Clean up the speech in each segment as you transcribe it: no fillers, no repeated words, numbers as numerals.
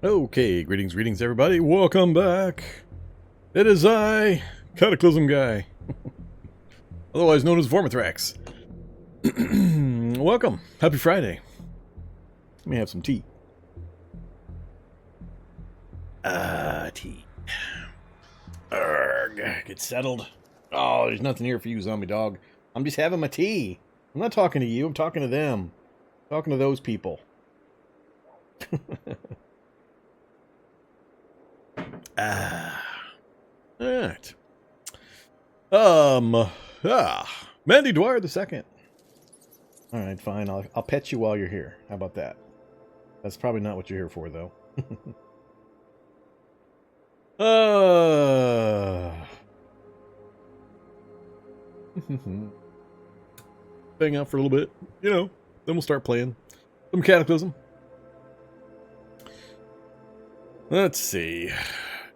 Okay, greetings everybody. Welcome back. It is I, Cataclysm guy, otherwise known as Vormithrax. Welcome. Happy Friday. Let me have some tea. Tea. Arrgh, get settled. Oh, there's nothing here for you, zombie dog. I'm just having my tea. I'm not talking to you, I'm talking to them. I'm talking to those people. Alright. Mandy Dwyer the second. Alright, fine. I'll pet you while you're here. How about that? That's probably not what you're here for, though. Hang out for a little bit. You know, then we'll start playing some Cataclysm. Let's see.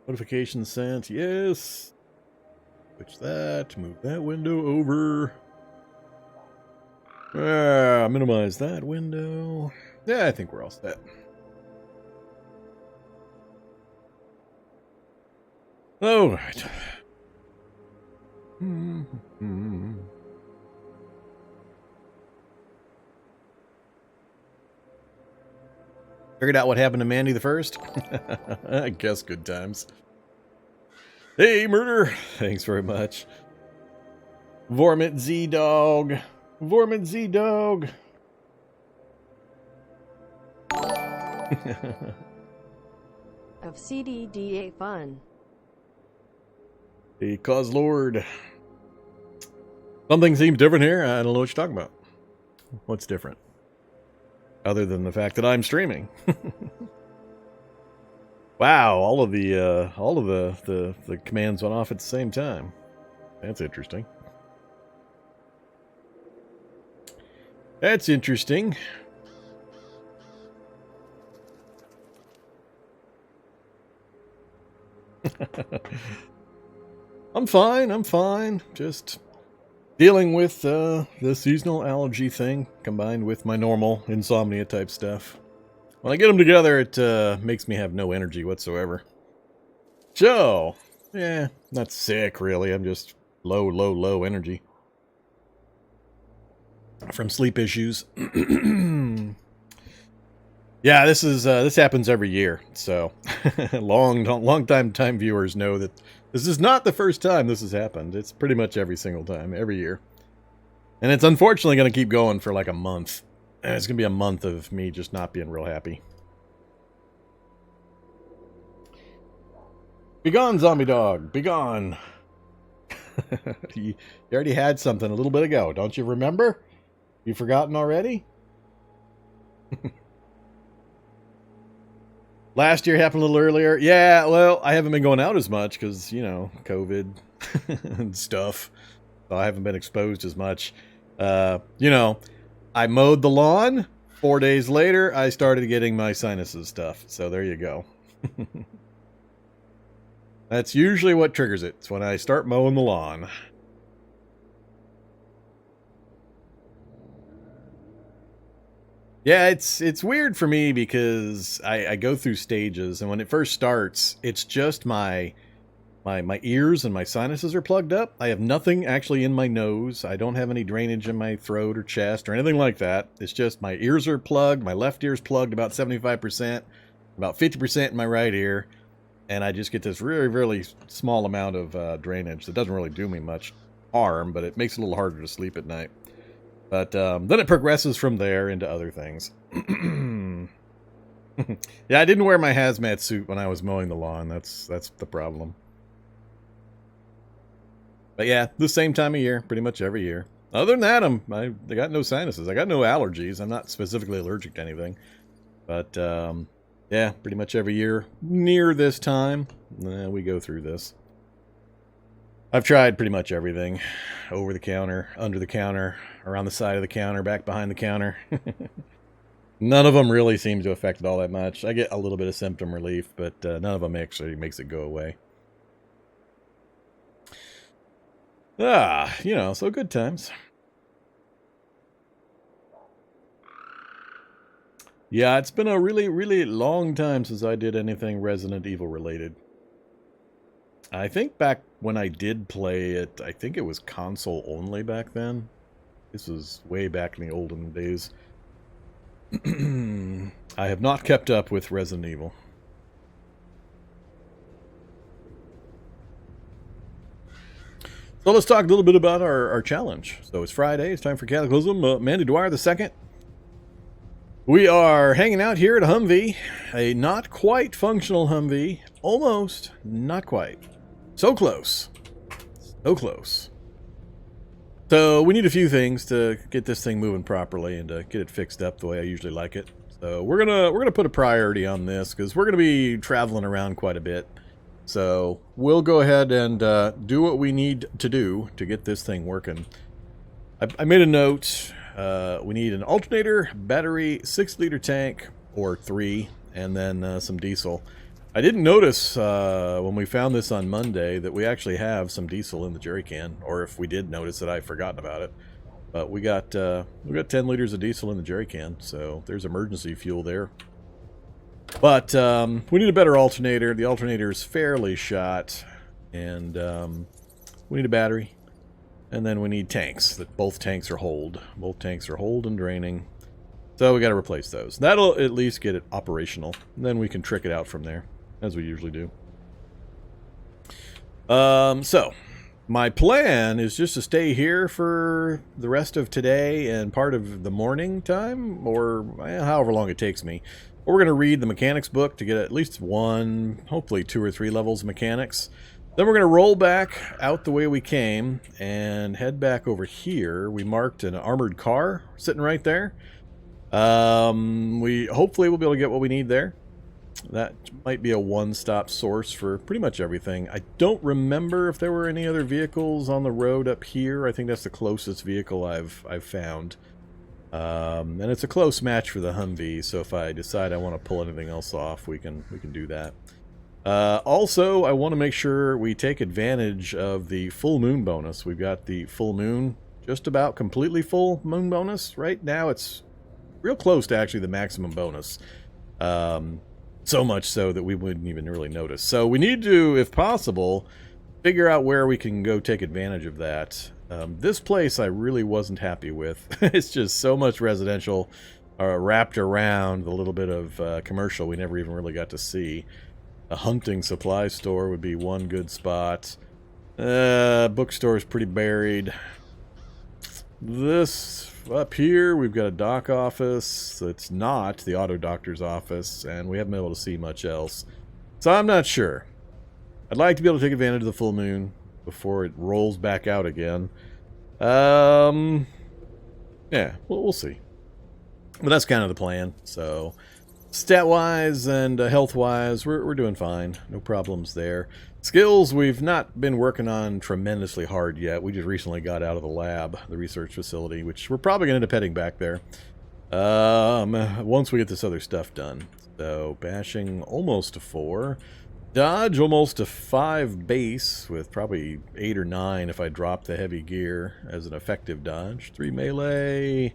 Notification sent. Yes. Switch that. Move that window over. Minimize that window. Yeah, I think we're all set. All right. Figured out what happened to Mandy the first? I guess good times. Hey, Murder! Thanks very much. Vormit Z-Dog. Vormit Z-Dog. Of CDDA fun. Hey, Cause Lord. Something seems different here. I don't know what you're talking about. What's different? Other than the fact that I'm streaming. Wow, all of the commands went off at the same time. That's interesting. That's interesting. I'm fine. Just dealing with the seasonal allergy thing combined with my normal insomnia type stuff. When I get them together, it makes me have no energy whatsoever. So, yeah, not sick really. I'm just low energy from sleep issues. Yeah, this happens every year. So, long time viewers know that this is not the first time this has happened. It's pretty much every single time, every year. And it's unfortunately going to keep going for like a month. And it's going to be a month of me just not being real happy. Begone, zombie dog. Begone. You already had something a little bit ago. Don't you remember? You forgotten already? Last year happened a little earlier. Yeah, well, I haven't been going out as much because, you know, COVID and stuff. So I haven't been exposed as much. You know, I mowed the lawn. 4 days later, I started getting my sinuses stuff. So there you go. That's usually what triggers it. It's when I start mowing the lawn. Yeah, it's weird for me because I go through stages, and when it first starts, it's just my ears and my sinuses are plugged up. I have nothing actually in my nose. I don't have any drainage in my throat or chest or anything like that. It's just my ears are plugged. My left ear's plugged about 75%, about 50% in my right ear, and I just get this really small amount of drainage that doesn't really do me much harm, but it makes it a little harder to sleep at night. But then it progresses from there into other things. Yeah, I didn't wear my hazmat suit when I was mowing the lawn. That's the problem. But yeah, the same time of year, pretty much every year. Other than that, I got no sinuses. I got no allergies. I'm not specifically allergic to anything. But yeah, pretty much every year near this time, we go through this. I've tried pretty much everything. Over the counter, under the counter, around the side of the counter, back behind the counter. None of them really seem to affect it all that much. I get a little bit of symptom relief, but none of them actually makes it go away. You know, so good times. Yeah, it's been a really, really long time since I did anything Resident Evil related. I think back when I did play it, I think it was console only back then. This was way back in the olden days. I have not kept up with Resident Evil. So let's talk a little bit about our challenge. So it's Friday. It's time for Cataclysm. Mandy Dwyer the second. We are hanging out here at a Humvee. A not quite functional Humvee. Almost. Not quite. So close. So close. So we need a few things to get this thing moving properly and to get it fixed up the way I usually like it. So we're gonna put a priority on this because we're gonna be traveling around quite a bit. So we'll go ahead and do what we need to do to get this thing working. I made a note. We need an alternator, battery, 6-liter tank, or 3, and then some diesel. I didn't notice when we found this on Monday that we actually have some diesel in the jerry can, or if we did notice it, I've forgotten about it. But we got 10 liters of diesel in the jerry can, so there's emergency fuel there. But we need a better alternator. The alternator is fairly shot, and we need a battery. And then we need tanks. That both tanks are hold. Both tanks are hold and draining. So we got to replace those. That'll at least get it operational. And then we can trick it out from there, as we usually do. So my plan is just to stay here for the rest of today and part of the morning time, or however long it takes me. We're going to read the mechanics book to get at least 1, hopefully 2 or 3 levels of mechanics. Then we're going to roll back out the way we came and head back over here. We marked an armored car sitting right there. Hopefully we'll be able to get what we need there. That might be a one-stop source for pretty much everything. I don't remember if there were any other vehicles on the road up here. I think that's the closest vehicle I've found. And it's a close match for the Humvee, so if I decide I want to pull anything else off, we can do that. Also, I want to make sure we take advantage of the full moon bonus. We've got the full moon, just about completely full moon bonus. Right now, it's real close to actually the maximum bonus. So much so that we wouldn't even really notice. So we need to, if possible, figure out where we can go take advantage of that. This place I really wasn't happy with. It's just so much residential wrapped around the little bit of commercial we never even really got to see. A hunting supply store would be one good spot. Bookstore is pretty buried. This up here, we've got a dock office. It's not the auto doctor's office, and we haven't been able to see much else. So I'm not sure. I'd like to be able to take advantage of the full moon before it rolls back out again. Yeah, we'll see. But that's kind of the plan. So stat-wise and health-wise, we're doing fine. No problems there. Skills, we've not been working on tremendously hard yet. We just recently got out of the lab, the research facility, which we're probably going to end up heading back there once we get this other stuff done. So bashing almost to 4. Dodge almost to 5 base, with probably 8 or 9 if I drop the heavy gear as an effective dodge. 3 melee.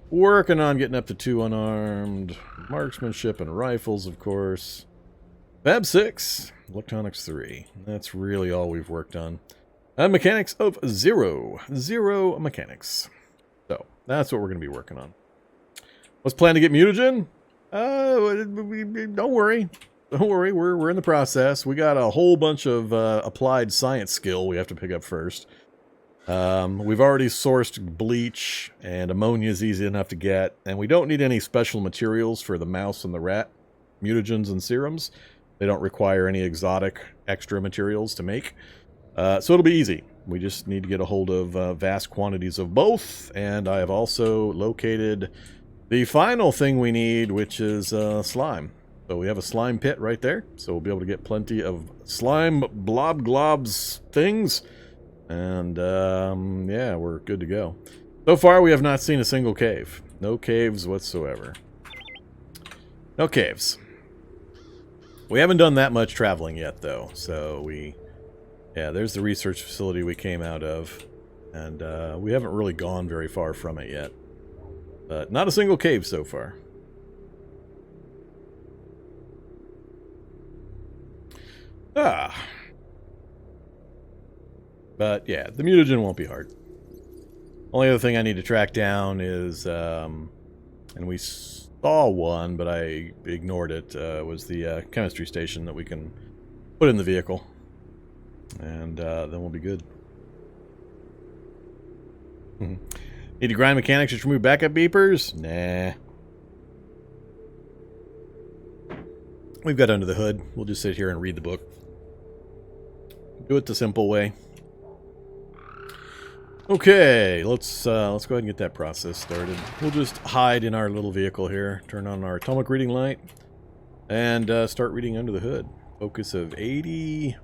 Working on getting up to 2 unarmed. Marksmanship and rifles, of course. Fab 6. Electronics 3. That's really all we've worked on. Mechanics of 0. 0 mechanics. So, that's what we're going to be working on. What's planned to get mutagen? Don't worry. Don't worry, we're in the process. We got a whole bunch of applied science skill we have to pick up first. We've already sourced bleach, and ammonia is easy enough to get, and we don't need any special materials for the mouse and the rat mutagens and serums. They don't require any exotic extra materials to make. So it'll be easy. We just need to get a hold of vast quantities of both, and I have also located the final thing we need, which is slime. So we have a slime pit right there, so we'll be able to get plenty of slime blob globs things. And, yeah, we're good to go. So far, we have not seen a single cave. No caves whatsoever. No caves. We haven't done that much traveling yet, though. So yeah, there's the research facility we came out of. And, we haven't really gone very far from it yet. But not a single cave so far. Ah. But yeah, the mutagen won't be hard. Only other thing I need to track down is, and we saw one, but I ignored it, was the chemistry station that we can put in the vehicle. And then we'll be good. Need to grind mechanics to remove backup beepers? Nah. We've got under the hood. We'll just sit here and read the book. Do it the simple way. Okay, let's go ahead and get that process started. We'll just hide in our little vehicle here, turn on our atomic reading light, and start reading under the hood. Focus of 80.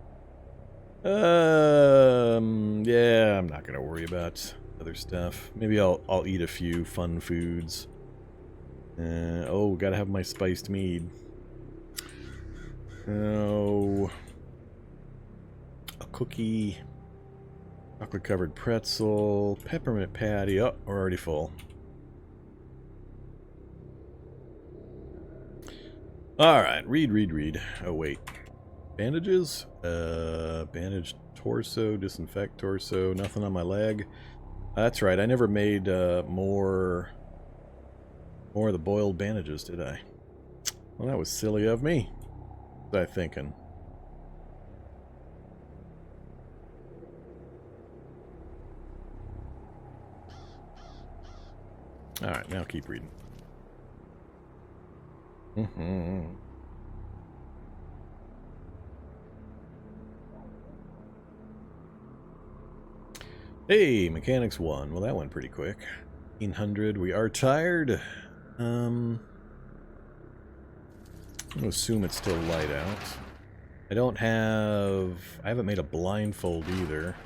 Yeah, I'm not gonna worry about other stuff. Maybe I'll eat a few fun foods. Oh, gotta have my spiced mead. Oh, a cookie. Chocolate covered pretzel, peppermint patty. Oh, we're already full. Alright, read. Oh, wait. Bandages? Bandage torso, disinfect torso, nothing on my leg. That's right, I never made more of the boiled bandages, did I? Well, that was silly of me. What was I thinking? Alright, now keep reading. Hey, mechanics 1. Well, that went pretty quick. 1800. We are tired. I'm gonna assume it's still light out. I haven't made a blindfold either.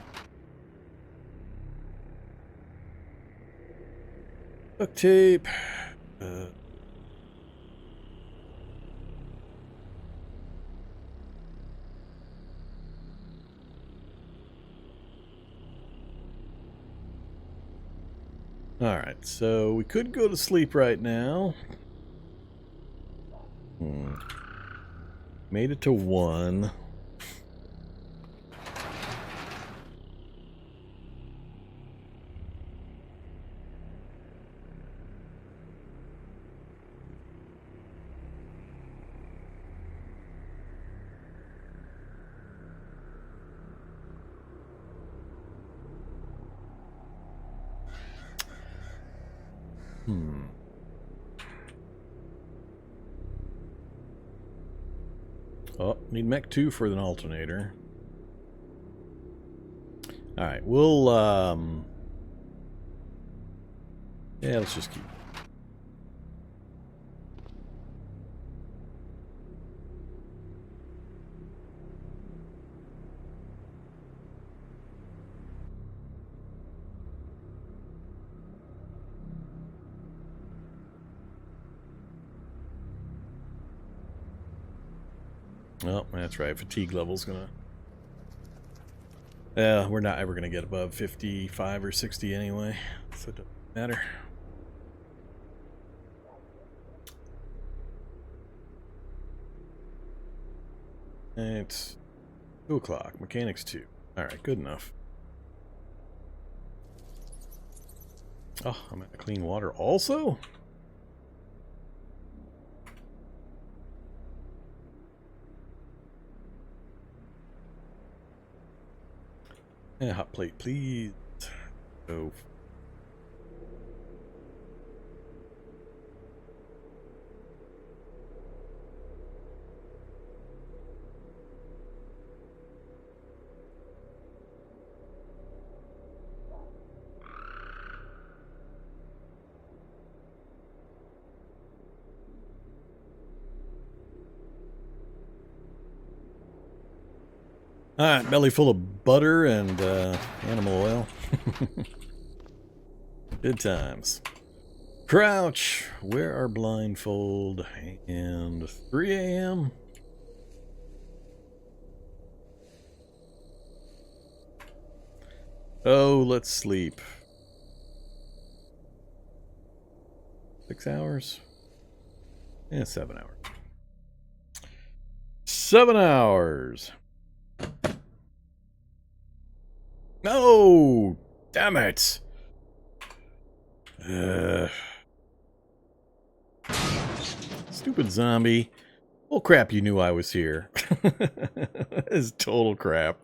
Duct tape. Alright, so we could go to sleep right now. Made it to 1. Oh, need mech 2 for an alternator. Alright, we'll, yeah, let's just keep. Oh, that's right. Fatigue level's gonna... we're not ever gonna get above 55 or 60 anyway, so it doesn't matter. It's 2 o'clock. Mechanics 2. Alright, good enough. Oh, I'm at clean water also? Yeah, hot plate, please. Oh. Alright, belly full of butter and animal oil. Good times. Crouch, wear our blindfold, and 3 a.m. Oh, let's sleep. 6 hours? Yeah, 7 hours. 7 hours! Damn it! Stupid zombie. Well, crap, you knew I was here. That is total crap.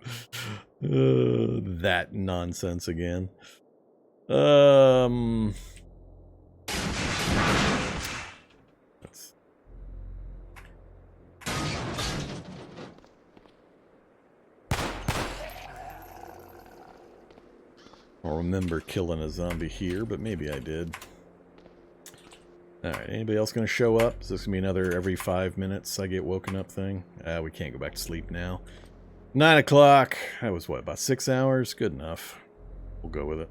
That nonsense again. I don't remember killing a zombie here, but maybe I did. Alright, anybody else going to show up? Is this going to be another every 5 minutes I get woken up thing? We can't go back to sleep now. 9 o'clock. That was what, about 6 hours? Good enough. We'll go with it.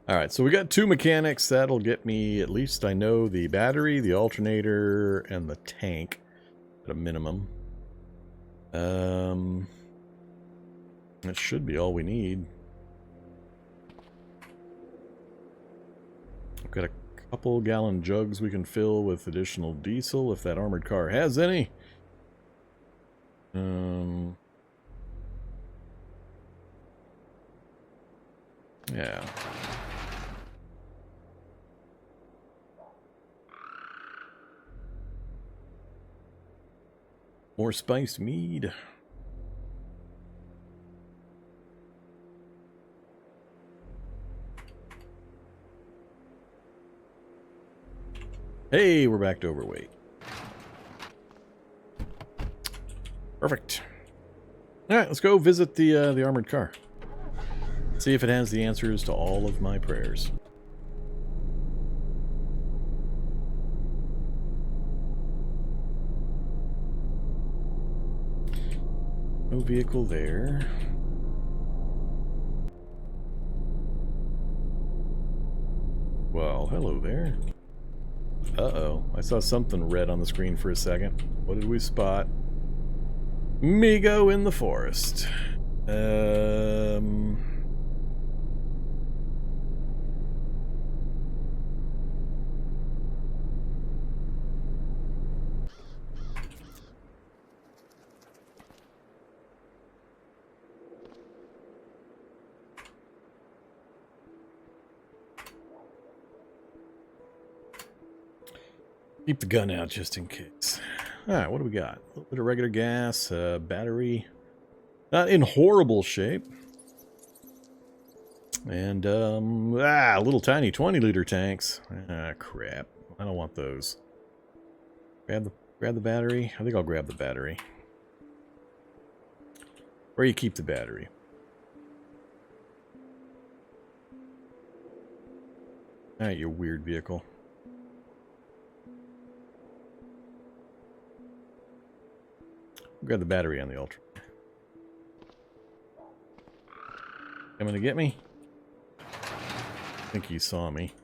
Alright, so we got 2 mechanics. That'll get me, at least I know, the battery, the alternator, and the tank at a minimum. That should be all we need. I've got a couple gallon jugs we can fill with additional diesel if that armored car has any. Yeah. More spiced mead. Hey, we're back to overweight. Perfect. All right, let's go visit the armored car. See if it has the answers to all of my prayers. No vehicle there. Well, hello there. Uh-oh. I saw something red on the screen for a second. What did we spot? Migo in the forest. Keep the gun out just in case. Alright, what do we got? A little bit of regular gas, battery. Not in horrible shape. And, little tiny 20-liter tanks. Ah, crap. I don't want those. Grab the battery. I think I'll grab the battery. Where you keep the battery? Alright, you weird vehicle. Grab the battery on the Ultra. Coming to get me? I think he saw me.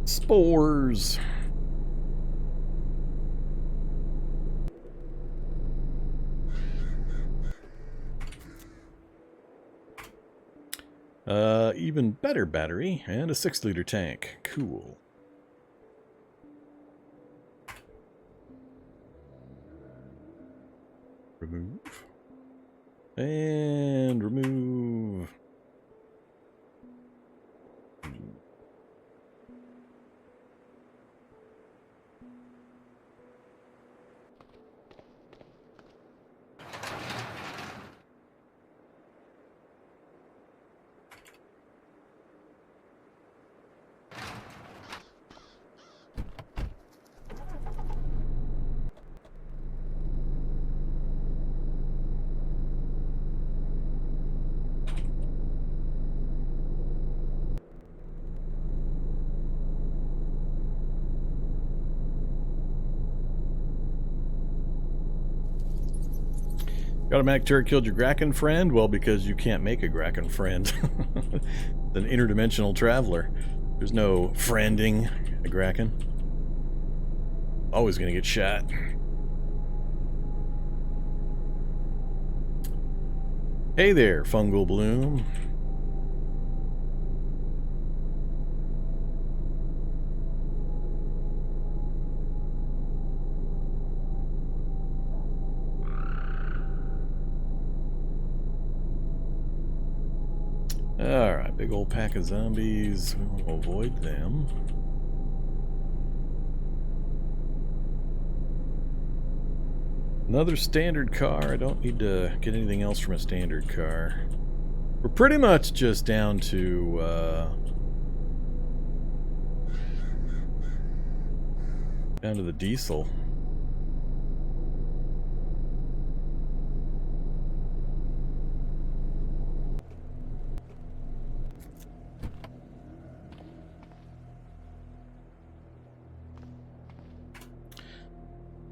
Spores. Even better battery and a 6-liter tank. Cool. Remove. And remove. Automatic turret killed your Kraken friend? Well, because you can't make a Kraken friend. An interdimensional traveler. There's no friending a Kraken. Always gonna get shot. Hey there, fungal bloom. Alright, big old pack of zombies. We'll avoid them. Another standard car. I don't need to get anything else from a standard car. We're pretty much just down to the diesel.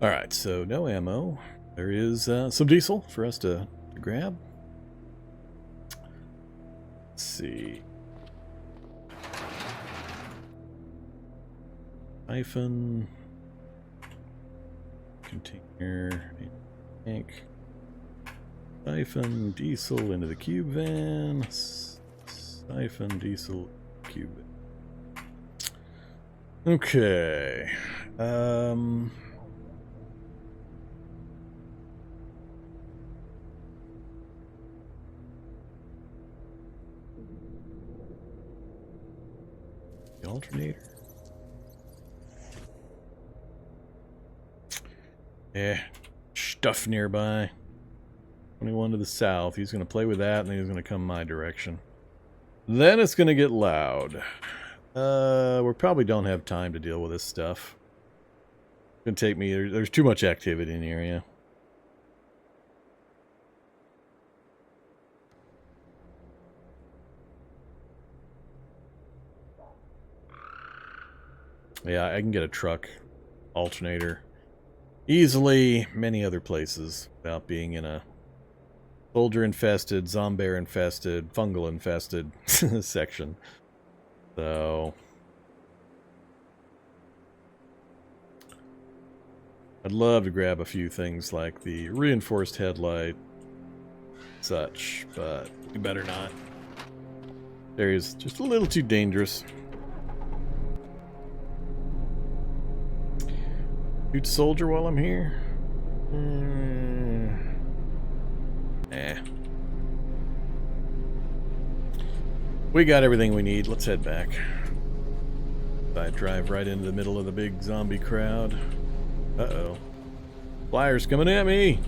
Alright, so no ammo. There is some diesel for us to grab. Let's see. Siphon. Container. Tank. Siphon, diesel into the cube van. Siphon, diesel, cube van. Okay. The alternator. Yeah, stuff nearby. 21 to the south. He's going to play with that, and then he's going to come my direction. Then it's going to get loud. We probably don't have time to deal with this stuff. It's going to take me... There's too much activity in the area. Yeah, I can get a truck alternator easily many other places without being in a soldier infested, zombie infested, fungal infested section. So I'd love to grab a few things like the reinforced headlight, such, but you better not. There is just a little too dangerous. Shoot soldier while I'm here? We got everything we need. Let's head back. I drive right into the middle of the big zombie crowd. Uh-oh. Flyers coming at me!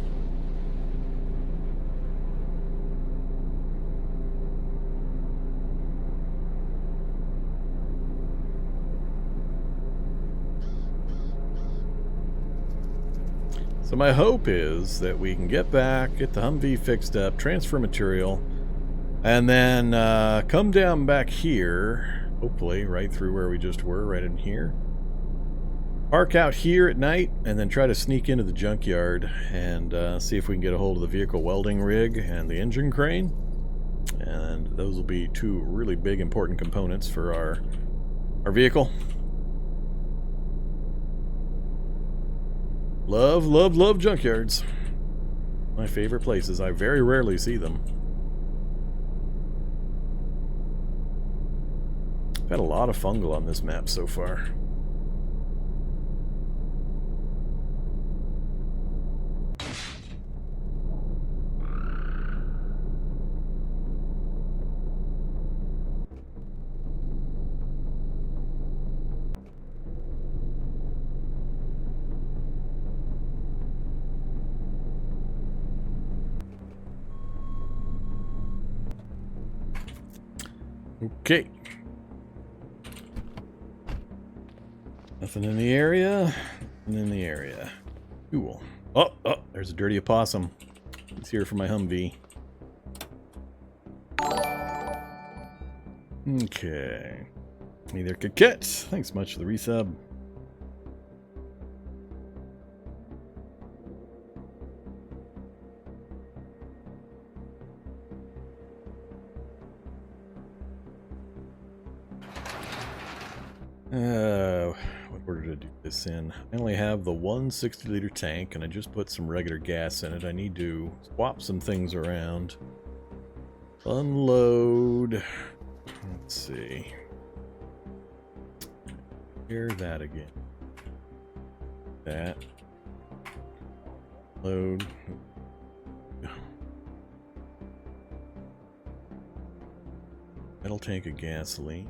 So my hope is that we can get back, get the Humvee fixed up, transfer material, and then come down back here, hopefully right through where we just were, right in here. Park out here at night, and then try to sneak into the junkyard and see if we can get a hold of the vehicle welding rig and the engine crane. And those will be two really big important components for our vehicle. Love, love, love junkyards. My favorite places. I very rarely see them. I've had a lot of fungal on this map so far. Okay. Nothing in the area. Nothing in the area. Cool. Oh, there's a dirty opossum. It's here for my Humvee. Okay. Neither Coquette. Thanks much for the resub. What order to do this in? I only have the one 60-liter tank, and I just put some regular gas in it. I need to swap some things around. Unload. Let's see. Hear that again. That. Load. Metal tank of gasoline.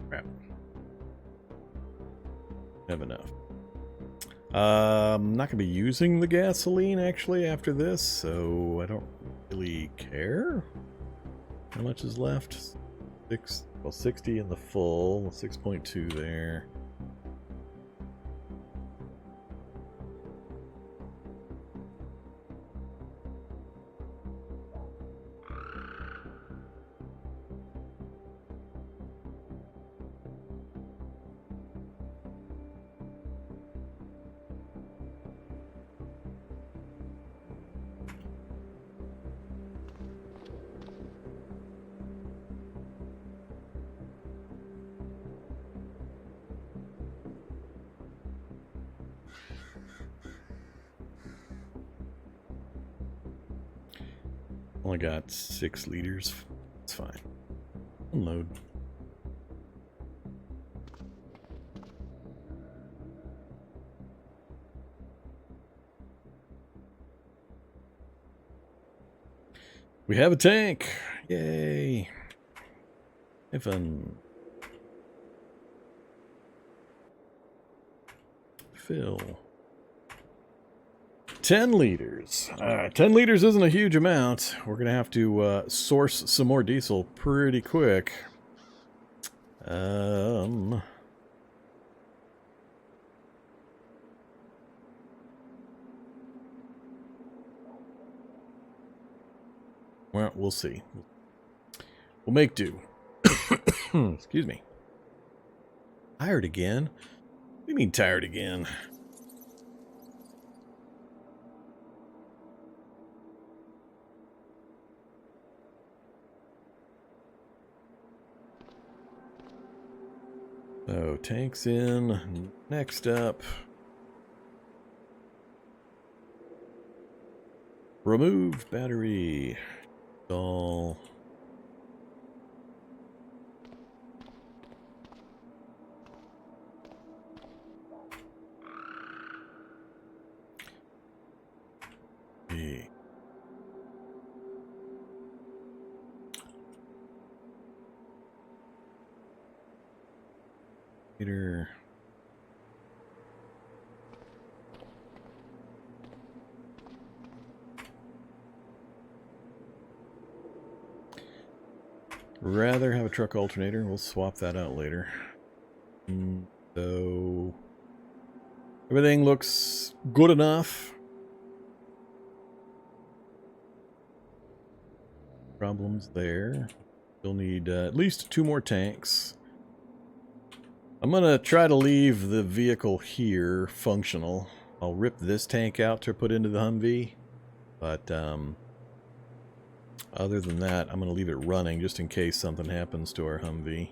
Crap. Have enough. I'm not going to be using the gasoline actually after this, so I don't really care. How much is left? 60 in the full, 6.2 there. Only got 6 liters. It's fine. Unload. We have a tank! Yay! Fun. Fill. 10 liters. 10 liters isn't a huge amount. We're going to have to source some more diesel pretty quick. Well, we'll see. We'll make do. Excuse me. Tired again? What do you mean tired again? So, tanks in. Next up. Remove battery. Install. B. Meter. Rather have a truck alternator. We'll swap that out later. So everything looks good enough. Problems there. Still need at least 2 more tanks. I'm gonna try to leave the vehicle here functional. I'll rip this tank out to put into the Humvee, but other than that, I'm gonna leave it running just in case something happens to our Humvee.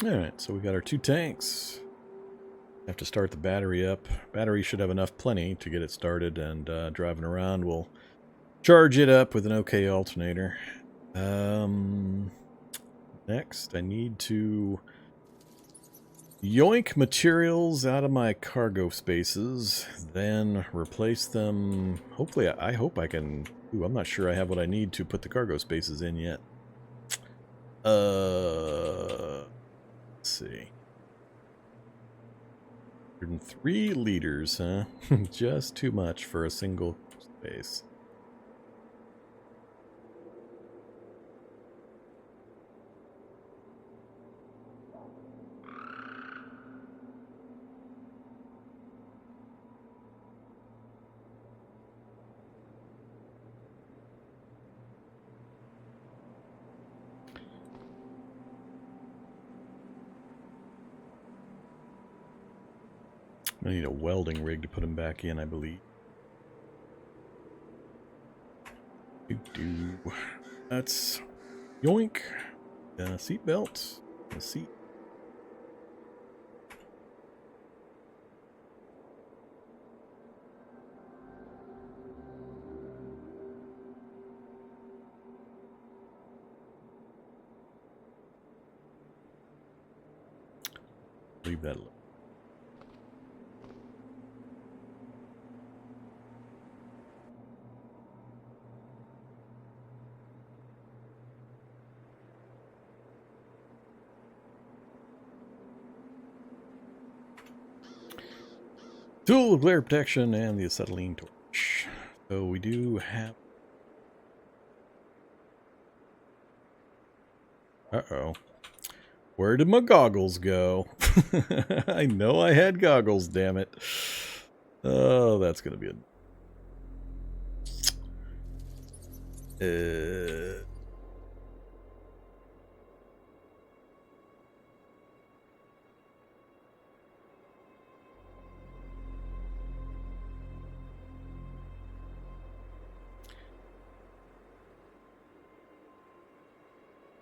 Alright, so we got our 2 tanks. Have to start the battery up. Battery should have enough plenty to get it started, and driving around we'll charge it up with an OK alternator. Next, I need to yoink materials out of my cargo spaces, then replace them. Hopefully, I hope I can. Ooh, I'm not sure I have what I need to put the cargo spaces in yet. Let's see. 103 liters, huh? Just too much for a single space. I need a welding rig to put them back in, I believe. That's yoink. Seat belt. The seat. Leave that alone. Tool of glare protection and the acetylene torch. So we do have... Uh-oh. Where did my goggles go? I know I had goggles, damn it. Oh, that's going to be a...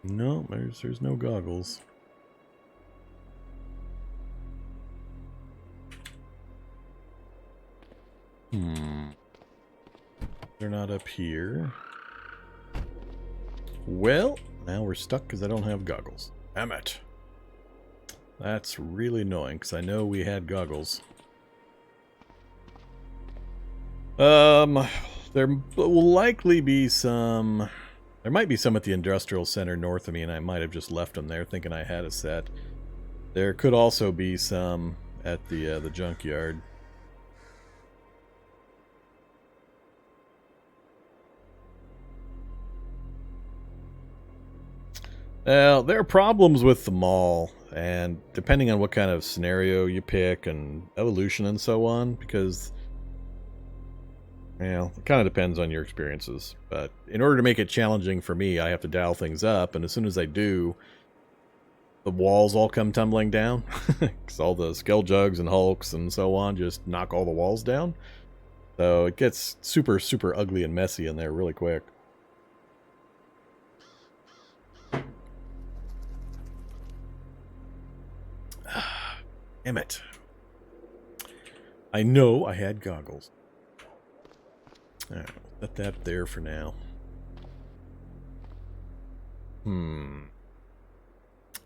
No, there's no goggles. They're not up here. Well, now we're stuck because I don't have goggles. Damn it. That's really annoying because I know we had goggles. There will likely be some... There might be some at the industrial center north of me, and I might have just left them there thinking I had a set. There could also be some at the junkyard. Well, there are problems with the mall, and depending on what kind of scenario you pick and evolution and so on, because, well, it kind of depends on your experiences. But in order to make it challenging for me, I have to dial things up, and as soon as I do, the walls all come tumbling down, because all the Skulljugs and Hulks and so on just knock all the walls down. So it gets super, super ugly and messy in there really quick. Damn it. I know I had goggles. Alright, let that there for now.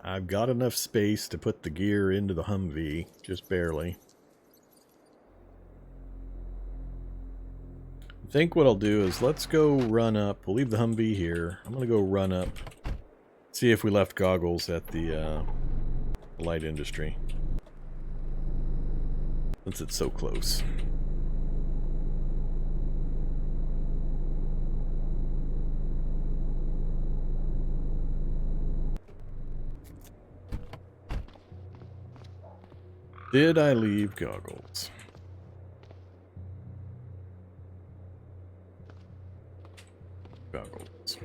I've got enough space to put the gear into the Humvee, just barely. I think what I'll do is let's go run up. We'll leave the Humvee here. I'm going to go run up, see if we left goggles at the light industry. Since it's so close. Did I leave goggles? Goggles.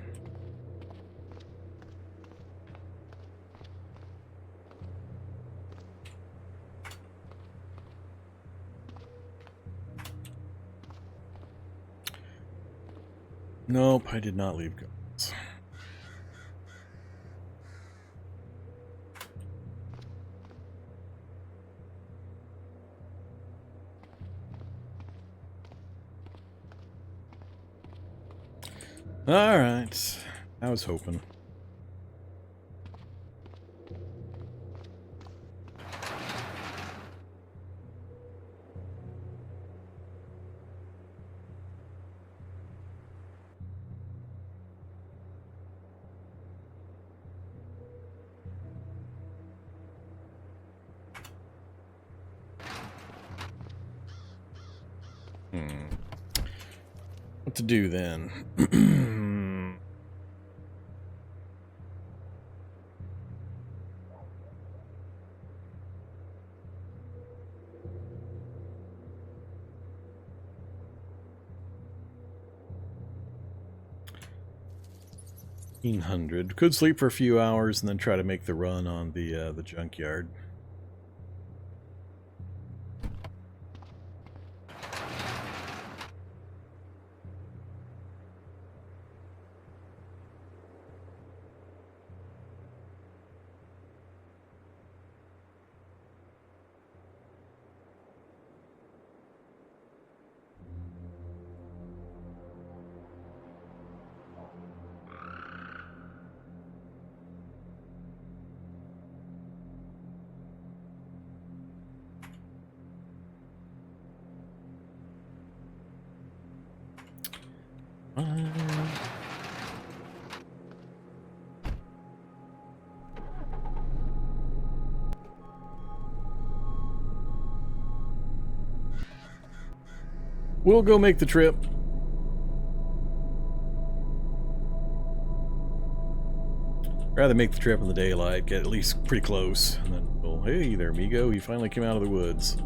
Nope, I did not leave goggles. Alright, I was hoping. What to do then? $1,500. Could sleep for a few hours and then try to make the run on the junkyard. We'll go make the trip. Rather make the trip in the daylight, get at least pretty close, and then, well, hey there, amigo, he finally came out of the woods.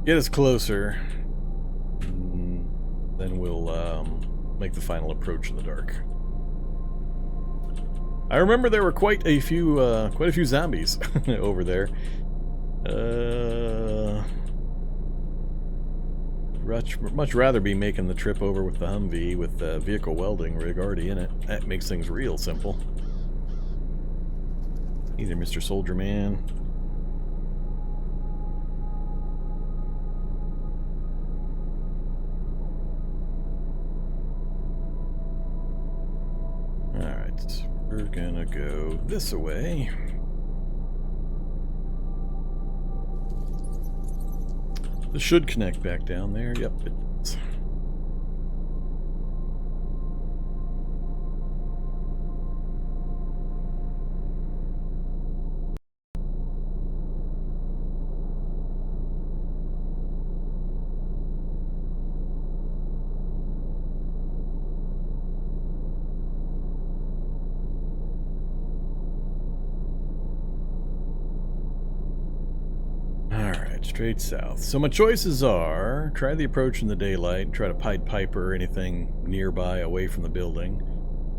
Get us closer, then we'll make the final approach in the dark. I remember there were quite a few zombies over there. Much rather be making the trip over with the Humvee with vehicle welding rig already in it. That makes things real simple. Either Mr. Soldier Man. Alright, we're gonna go this way. This should connect back down there. Yep, it does. Straight south. So my choices are try the approach in the daylight, try to Pied Piper anything nearby away from the building.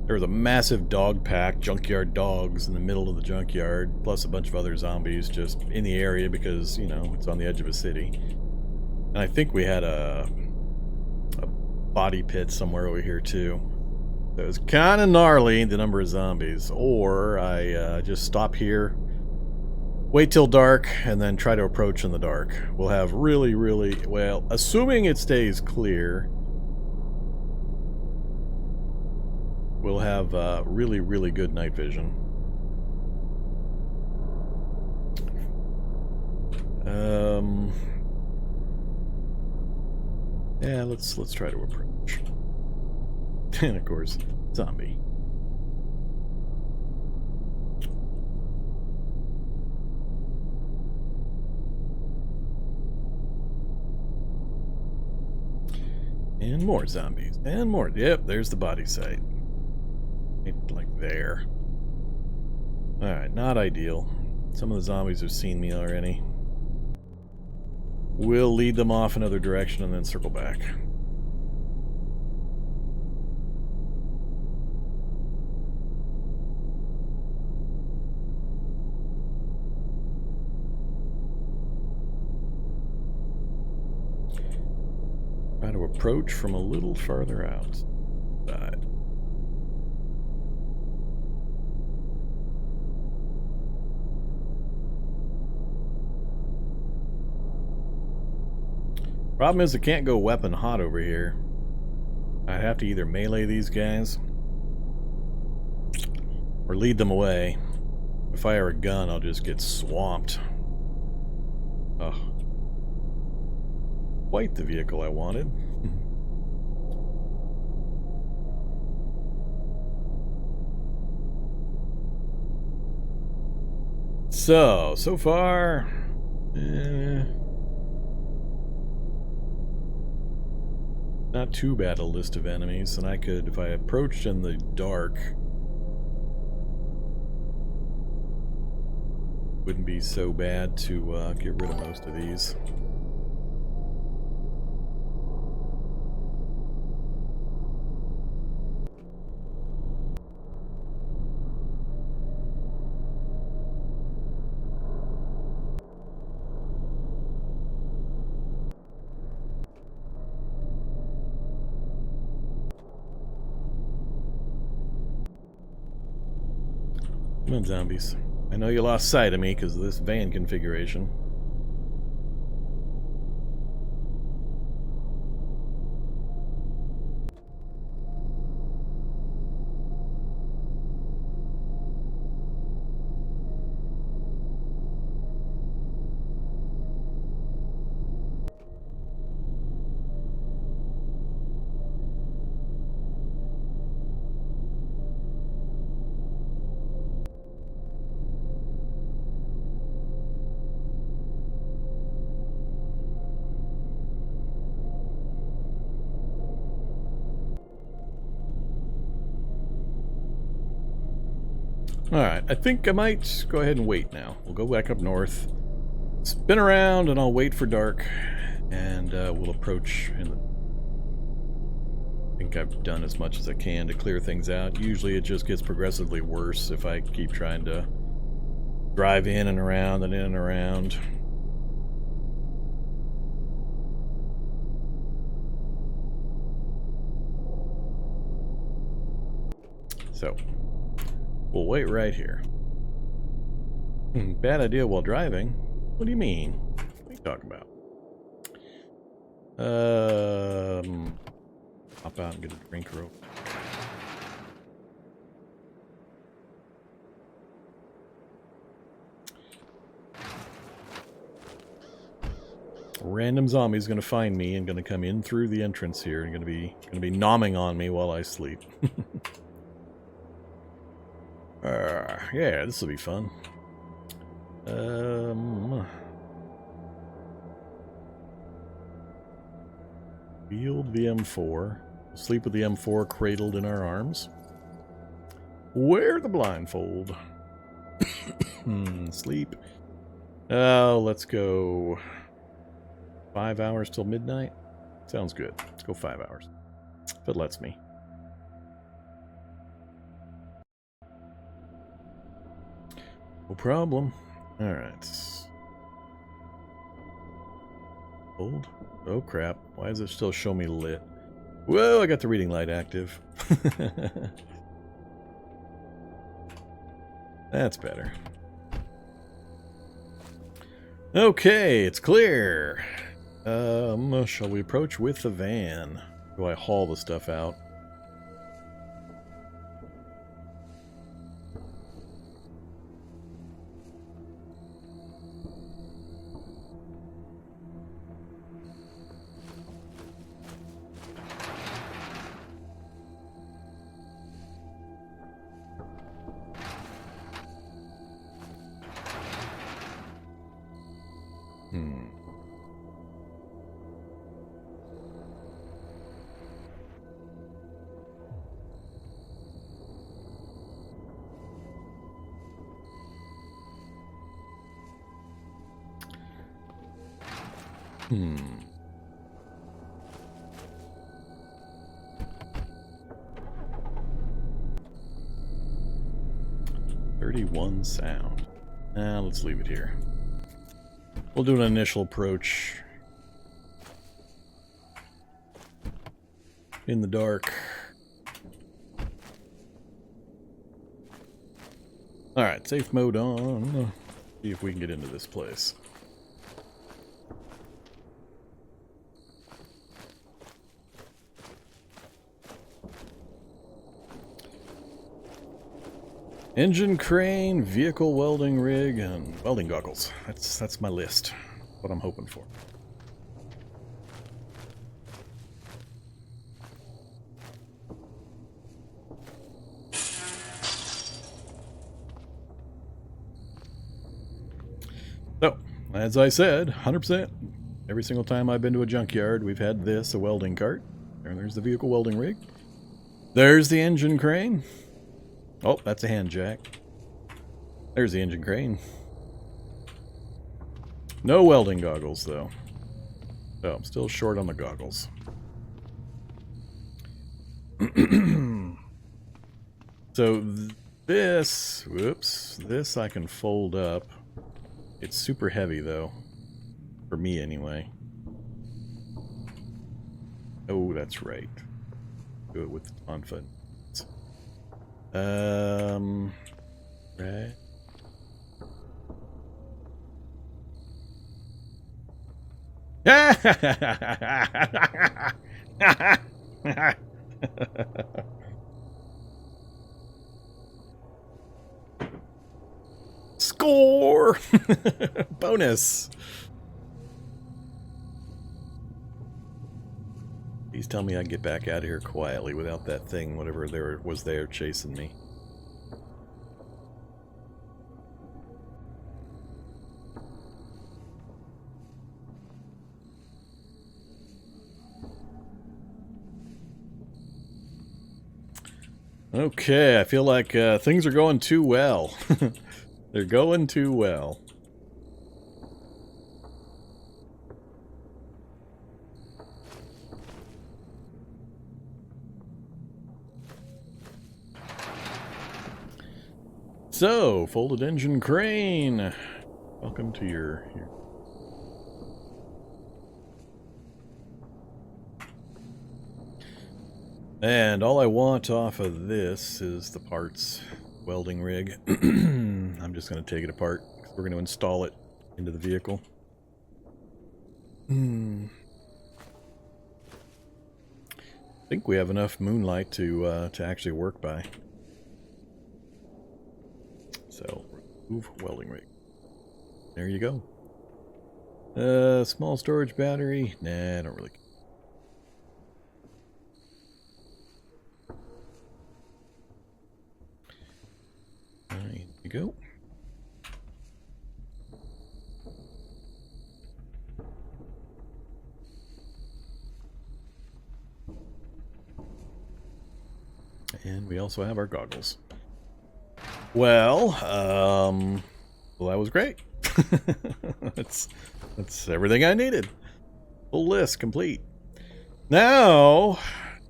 There was a massive dog pack, junkyard dogs in the middle of the junkyard, plus a bunch of other zombies just in the area because, you know, it's on the edge of a city. And I think we had a body pit somewhere over here too. That was kind of gnarly, the number of zombies. Or I just stop here, wait till dark, and then try to approach in the dark. We'll have really, well, assuming it stays clear, we'll have really good night vision. Yeah, let's try to approach. And of course, zombie. And more zombies. And more. Yep, there's the body site. Like there. Alright, not ideal. Some of the zombies have seen me already. We'll lead them off another direction and then circle back. Try to approach from a little farther outside. Problem is I can't go weapon hot over here. I'd have to either melee these guys or lead them away. If I fire a gun, I'll just get swamped. Oh. Quite the vehicle I wanted. So far, not too bad a list of enemies, and I could, if I approached in the dark, wouldn't be so bad to get rid of most of these. Come on, zombies. I know you lost sight of me because of this van configuration. Alright, I think I might go ahead and wait now. We'll go back up north, spin around, and I'll wait for dark, and we'll approach in the... I think I've done as much as I can to clear things out. Usually it just gets progressively worse if I keep trying to drive in and around and in and around. So, we'll wait right here. Bad idea while driving? What do you mean? What are you talking about? Hop out and get a drink real. A random zombie is going to find me and going to come in through the entrance here and going to be nomming on me while I sleep. Yeah, this will be fun. Wield the M4. Sleep with the M4 cradled in our arms. Wear the blindfold. Sleep. Oh, let's go 5 hours till midnight. Sounds good. Let's go 5 hours. If it lets me. No problem. Alright. Hold. Oh crap. Why does it still show me lit? Whoa, I got the reading light active. That's better. Okay, it's clear. Shall we approach with the van? Do I haul the stuff out? Hmm. 31 sound. Let's leave it here. We'll do an initial approach in the dark. Alright, safe mode on. See if we can get into this place. Engine crane, vehicle welding rig, and welding goggles. That's my list. What I'm hoping for. So, as I said, 100%. Every single time I've been to a junkyard, we've had this, a welding cart. There's the vehicle welding rig. There's the engine crane. Oh, that's a hand jack. There's the engine crane. No welding goggles, though. So, I'm still short on the goggles. So, this... Whoops. This I can fold up. It's super heavy, though. For me, anyway. Oh, that's right. Do it with confidence. Right. Score! Bonus! Please tell me I can get back out of here quietly without that thing, whatever there was there chasing me. Okay, I feel like things are going too well. They're going too well. So, folded engine crane. Welcome to your... And all I want off of this is the parts welding rig. I'm just going to take it apart because we're going to install it into the vehicle. I think we have enough moonlight to actually work by. So, remove welding rig. There you go. Small storage battery. Nah, I don't really care. There you go. And we also have our goggles. Well, that was great. That's everything I needed. Full list complete. Now,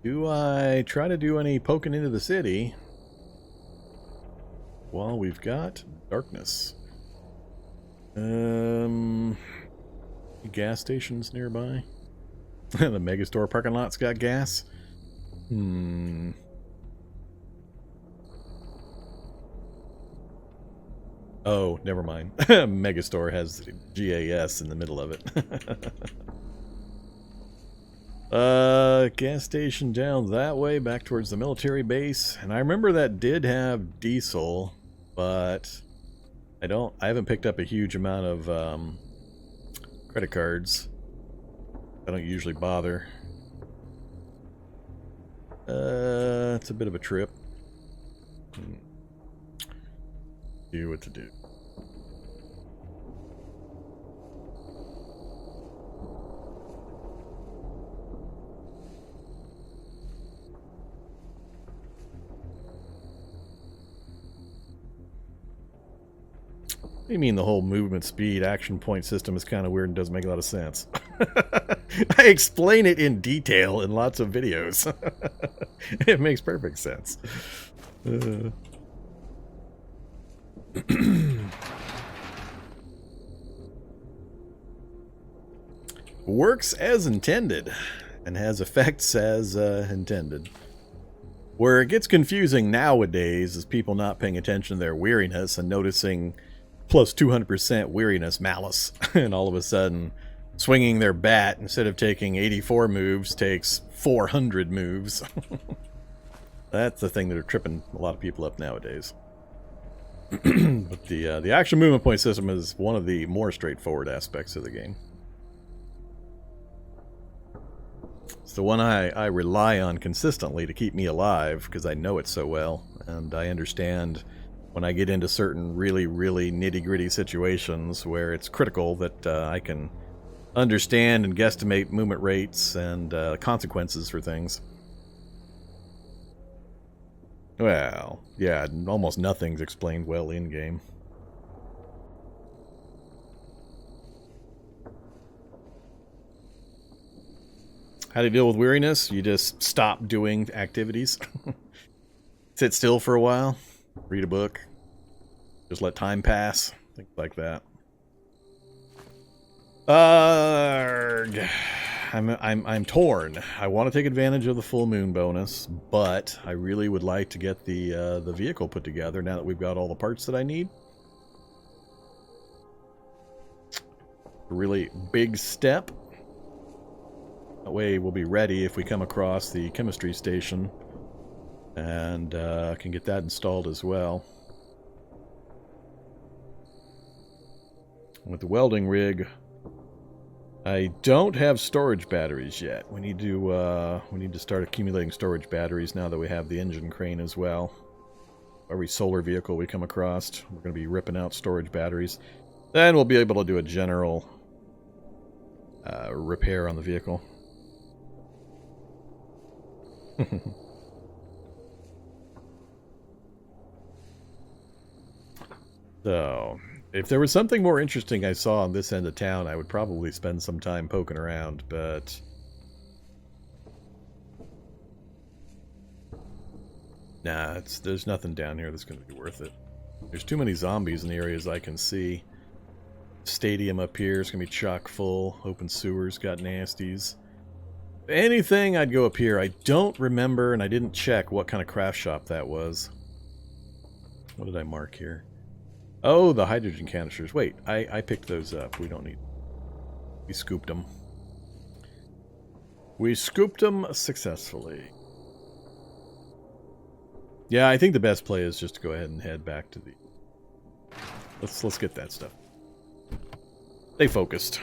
do I try to do any poking into the city? Well, we've got darkness. Gas stations nearby. The megastore parking lot's got gas. Oh, never mind. Megastore has GAS in the middle of it. Gas station down that way, back towards the military base. And I remember that did have diesel, but I haven't picked up a huge amount of credit cards. I don't usually bother. It's a bit of a trip. Do what to do. What do you mean the whole movement speed action point system is kind of weird and doesn't make a lot of sense? I explain it in detail in lots of videos. It makes perfect sense. Works as intended and has effects as intended. Where it gets confusing nowadays is people not paying attention to their weariness and noticing plus 200% weariness malice, and all of a sudden swinging their bat instead of taking 84 moves takes 400 moves. That's the thing that are tripping a lot of people up nowadays. But the action movement point system is one of the more straightforward aspects of the game. It's the one I rely on consistently to keep me alive because I know it so well, and I understand when I get into certain really, really nitty-gritty situations where it's critical that I can understand and guesstimate movement rates and consequences for things. Well, yeah, almost nothing's explained well in-game. How do you deal with weariness? You just stop doing activities. Sit still for a while. Read a book. Just let time pass. Things like that. I'm torn. I want to take advantage of the full moon bonus, but I really would like to get the vehicle put together now that we've got all the parts that I need. A really big step. That way we'll be ready if we come across the chemistry station, and can get that installed as well. With the welding rig, I don't have storage batteries yet. We need to start accumulating storage batteries now that we have the engine crane as well. Every solar vehicle we come across, we're going to be ripping out storage batteries. Then we'll be able to do a general repair on the vehicle. So, if there was something more interesting I saw on this end of town, I would probably spend some time poking around, but... Nah, there's nothing down here that's going to be worth it. There's too many zombies in the areas I can see. Stadium up here is going to be chock full. Open sewers got nasties. If anything, I'd go up here. I don't remember, and I didn't check what kind of craft shop that was. What did I mark here? Oh, the hydrogen canisters. Wait, I picked those up. We don't need... We scooped them. We scooped them successfully. Yeah, I think the best play is just to go ahead and head back to the... Let's get that stuff. Stay focused.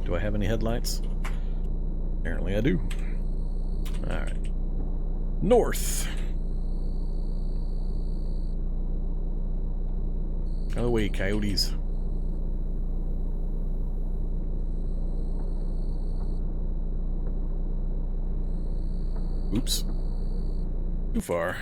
Do I have any headlights? Apparently I do. Alright. North. Out of the way, coyotes. Oops. Too far.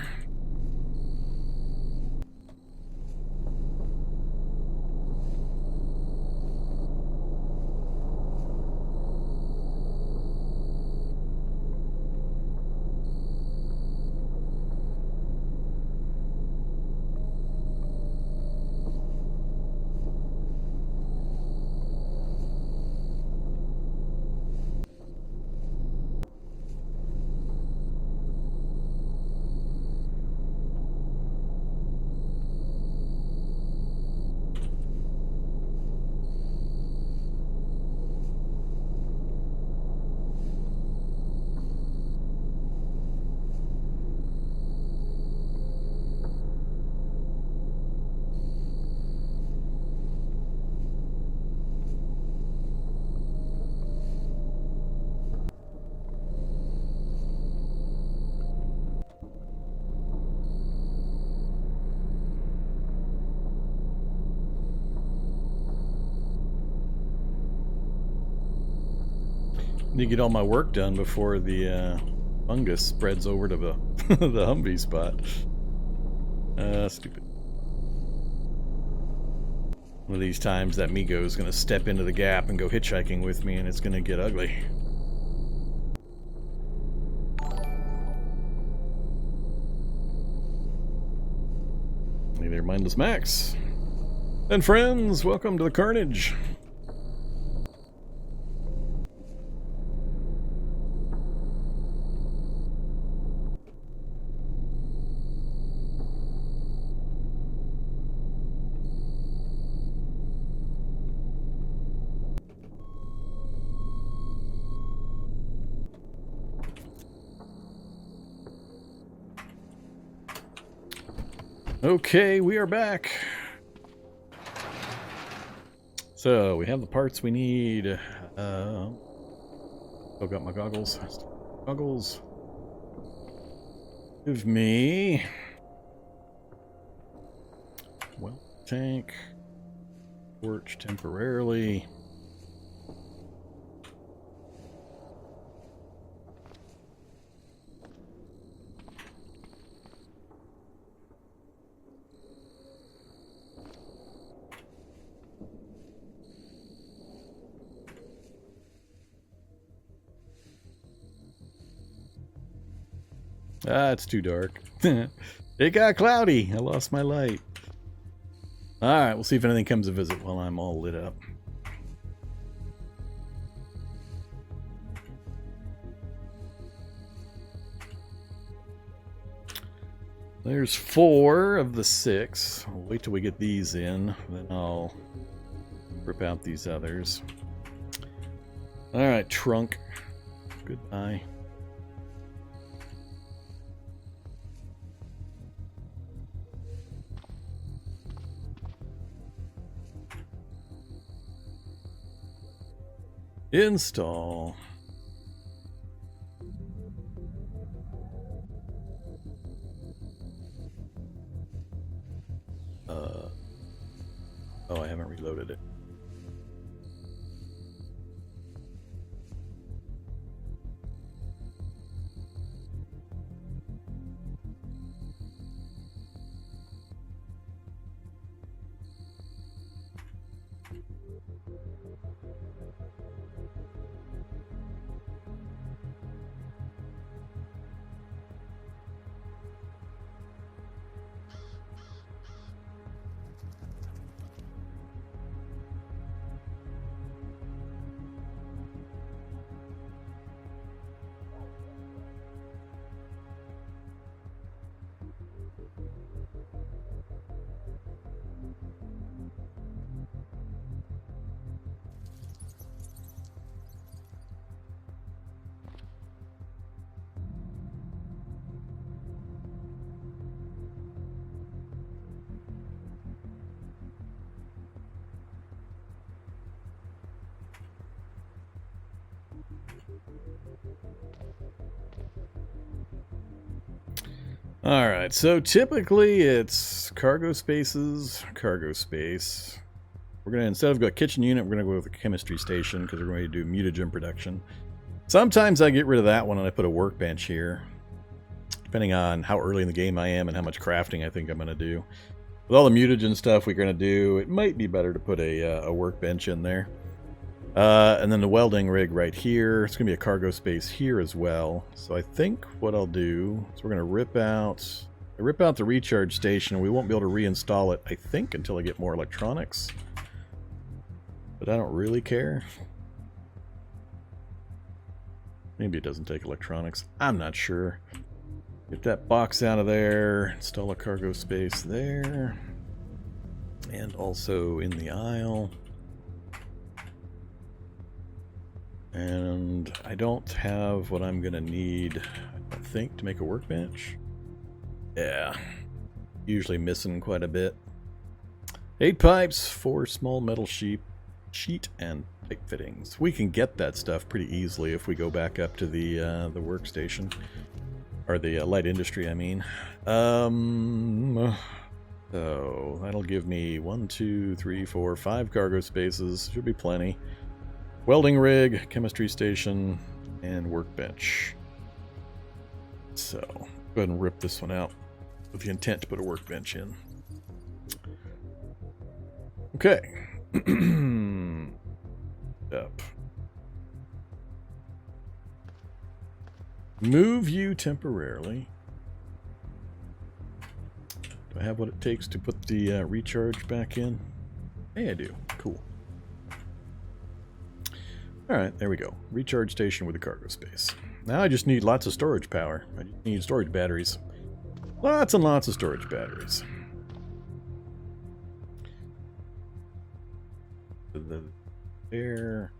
Need to get all my work done before the fungus spreads over to the the Humvee spot. Stupid. One of these times that Migo is going to step into the gap and go hitchhiking with me, and it's going to get ugly. Hey there, Mindless Max. And friends, welcome to the carnage. Okay, we are back. So, we have the parts we need. Oh, got my goggles. Goggles. Give me... Well, tank. Torch temporarily. Ah, it's too dark. It got cloudy. I lost my light. Alright, we'll see if anything comes to visit while I'm all lit up. There's 4 of the 6. I'll wait till we get these in, then I'll rip out these others. Alright, trunk. Goodbye. Install. Oh, I haven't reloaded it. All right, so typically it's cargo spaces, cargo space. We're gonna, instead of a kitchen unit, we're gonna go with a chemistry station because we're going to do mutagen production. Sometimes I get rid of that one and I put a workbench here, depending on how early in the game I am and how much crafting I think I'm gonna do. With all the mutagen stuff we're gonna do, it might be better to put a workbench in there. And then the welding rig right here. It's going to be a cargo space here as well. So I think what I'll do is we're going to rip out the recharge station. We won't be able to reinstall it, I think, until I get more electronics. But I don't really care. Maybe it doesn't take electronics. I'm not sure. Get that box out of there. Install a cargo space there. And also in the aisle. And I don't have what I'm going to need, I think, to make a workbench. Yeah. Usually missing quite a bit. 8 pipes, 4 small metal sheet and pipe fittings. We can get that stuff pretty easily if we go back up to the workstation. Or the light industry, I mean. So that'll give me 1, 2, 3, 4, 5 cargo spaces. Should be plenty. Welding rig, chemistry station, and workbench. So, go ahead and rip this one out with the intent to put a workbench in. Okay. Up. Move you temporarily. Do I have what it takes to put the recharge back in? Hey, I do. Cool. Alright, there we go. Recharge station with a cargo space. Now I just need lots of storage power. I need storage batteries. Lots and lots of storage batteries. There.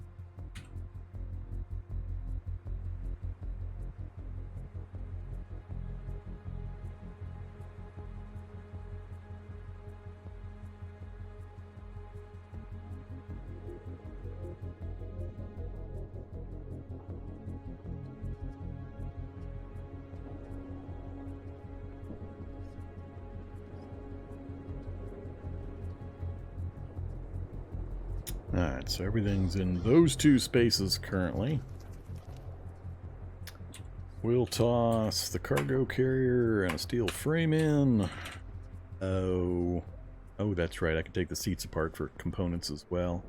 Alright, so everything's in those 2 spaces currently. We'll toss the cargo carrier and a steel frame in. Oh, that's right. I can take the seats apart for components as well.